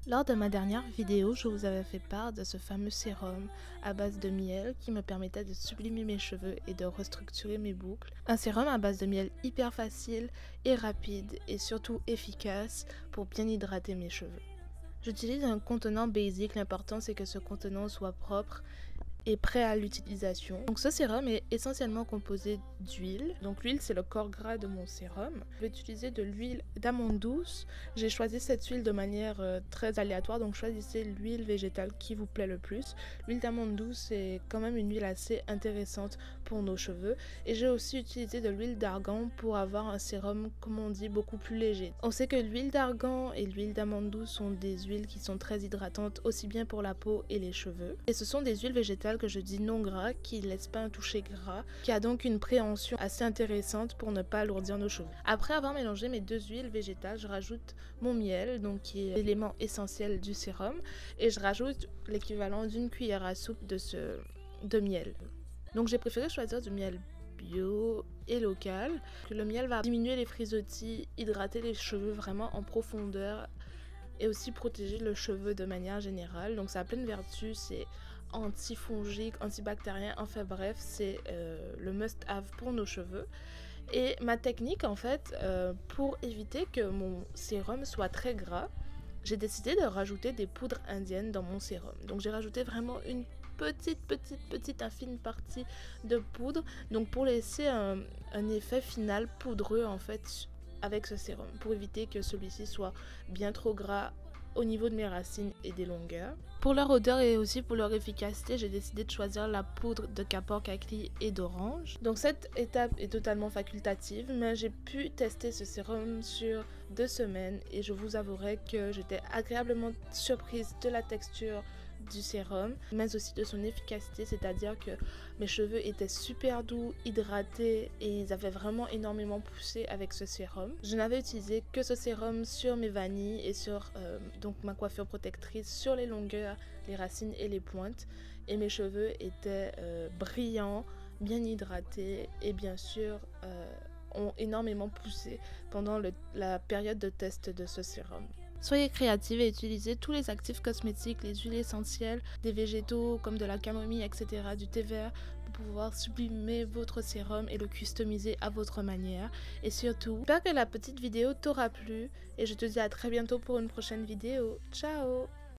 Lors de ma dernière vidéo, je vous avais fait part de ce fameux sérum à base de miel qui me permettait de sublimer mes cheveux et de restructurer mes boucles. Un sérum à base de miel hyper facile et rapide et surtout efficace pour bien hydrater mes cheveux. J'utilise un contenant basique, l'important c'est que ce contenant soit propre et prêt à l'utilisation. Donc ce sérum est essentiellement composé d'huile. Donc l'huile c'est le corps gras de mon sérum. Je vais utiliser de l'huile d'amande douce. J'ai choisi cette huile de manière très aléatoire, donc choisissez l'huile végétale qui vous plaît le plus. L'huile d'amande douce c'est quand même une huile assez intéressante pour nos cheveux. Et j'ai aussi utilisé de l'huile d'argan pour avoir un sérum, comme on dit, beaucoup plus léger. On sait que l'huile d'argan et l'huile d'amande douce sont des huiles qui sont très hydratantes aussi bien pour la peau et les cheveux. Et ce sont des huiles végétales que je dis non gras, qui ne laisse pas un toucher gras, qui a donc une préhension assez intéressante pour ne pas alourdir nos cheveux. Après avoir mélangé mes deux huiles végétales, je rajoute mon miel, donc qui est l'élément essentiel du sérum, et je rajoute l'équivalent d'une cuillère à soupe de miel. Donc j'ai préféré choisir du miel bio et local. Le miel va diminuer les frisottis, hydrater les cheveux vraiment en profondeur et aussi protéger le cheveu de manière générale. Donc ça a plein de vertus, c'est antifongique, antibactérien, enfin bref, c'est le must-have pour nos cheveux. Et ma technique en fait, pour éviter que mon sérum soit très gras, j'ai décidé de rajouter des poudres indiennes dans mon sérum. Donc j'ai rajouté vraiment une petite infime partie de poudre, donc pour laisser un effet final poudreux en fait avec ce sérum, pour éviter que celui-ci soit bien trop gras au niveau de mes racines et des longueurs. Pour leur odeur et aussi pour leur efficacité, j'ai décidé de choisir la poudre de Kapor Kaki et d'orange. Donc cette étape est totalement facultative, mais j'ai pu tester ce sérum sur 2 semaines et je vous avouerai que j'étais agréablement surprise de la texture du sérum, mais aussi de son efficacité, c'est-à-dire que mes cheveux étaient super doux, hydratés et ils avaient vraiment énormément poussé avec ce sérum. Je n'avais utilisé que ce sérum sur mes vanilles et sur donc ma coiffure protectrice, sur les longueurs, les racines et les pointes, et mes cheveux étaient brillants, bien hydratés et bien sûr ont énormément poussé pendant la période de test de ce sérum. Soyez créatifs et utilisez tous les actifs cosmétiques, les huiles essentielles, des végétaux comme de la camomille, etc., du thé vert, pour pouvoir sublimer votre sérum et le customiser à votre manière. Et surtout, j'espère que la petite vidéo t'aura plu et je te dis à très bientôt pour une prochaine vidéo. Ciao!